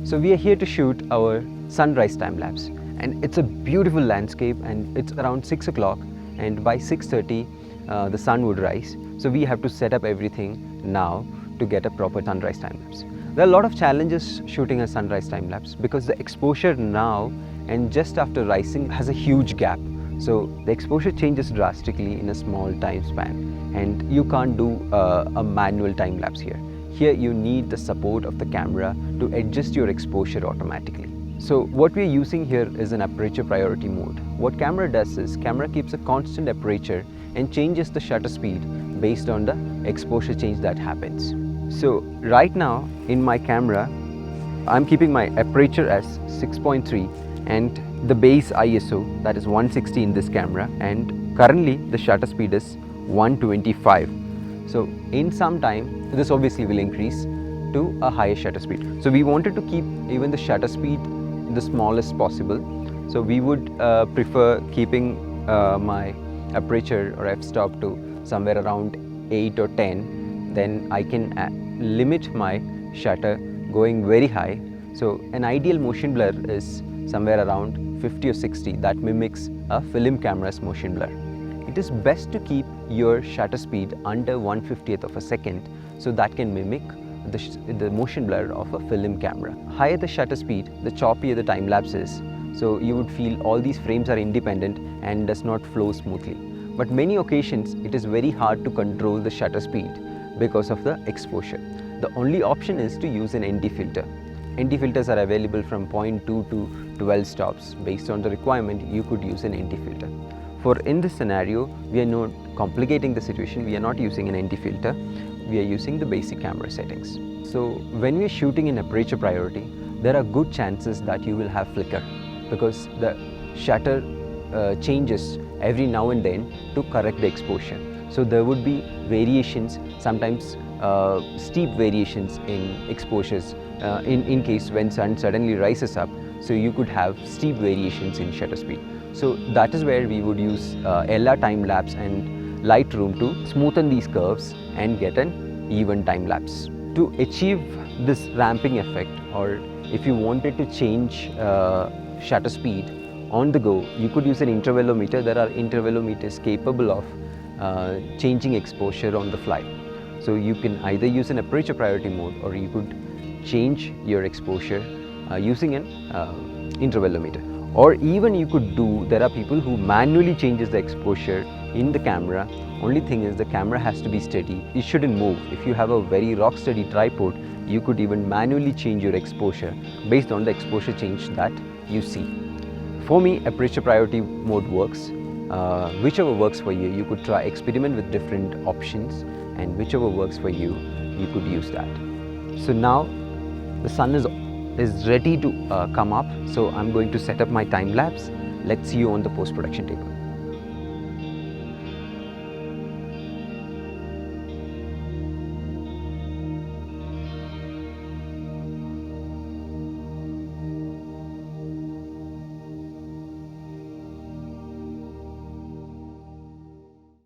So we are here to shoot our sunrise time lapse, and it's a beautiful landscape, and it's around 6 o'clock, and by 6:30 the sun would rise. So we have to set up everything now to get a proper sunrise time lapse. There are a lot of challenges shooting a sunrise time lapse because the exposure now and just after rising has a huge gap. So the exposure changes drastically in a small time span, and you can't do a manual time lapse here. Here you need the support of the camera to adjust your exposure automatically. So what we are using here is an aperture priority mode. What camera does is, camera keeps a constant aperture and changes the shutter speed based on the exposure change that happens. So right now in my camera, I'm keeping my aperture as 6.3 and the base ISO, that is 160 in this camera, and currently the shutter speed is 125. So in some time, this obviously will increase to a higher shutter speed. So we wanted to keep even the shutter speed the smallest possible. So we would prefer keeping my aperture or f-stop to somewhere around 8 or 10. Then I can limit my shutter going very high. So an ideal motion blur is somewhere around 50 or 60. That mimics a film camera's motion blur. It is best to keep your shutter speed under 1/50th of a second, so that can mimic the motion blur of a film camera. Higher the shutter speed, the choppier the time lapse is. So you would feel all these frames are independent and does not flow smoothly. But many occasions it is very hard to control the shutter speed because of the exposure. The only option is to use an ND filter. ND filters are available from 0.2 to 12 stops. Based on the requirement, you could use an ND filter. For in this scenario, we are not complicating the situation. We are not using an ND filter. We are using the basic camera settings. So when we are shooting in aperture priority, there are good chances that you will have flicker because the shutter changes every now and then to correct the exposure. So there would be variations, sometimes steep variations in exposures in case when sun suddenly rises up. So you could have steep variations in shutter speed. So that is where we would use LR time lapse and Lightroom to smoothen these curves and get an even time lapse. To achieve this ramping effect, or if you wanted to change shutter speed on the go, you could use an intervalometer. There are intervalometers capable of changing exposure on the fly. So you can either use an aperture priority mode, or you could change your exposure using an intervalometer. Or even you could do, there are people who manually changes the exposure in the camera. Only thing is the camera has to be steady. It shouldn't move. If you have a very rock steady tripod, you could even manually change your exposure based on the exposure change that you see. For me, aperture priority mode works. Whichever works for you, you could try experiment with different options, and whichever works for you, you could use that. So now the sun is ready to come up. So I'm going to set up my time lapse. Let's see you on the post-production table.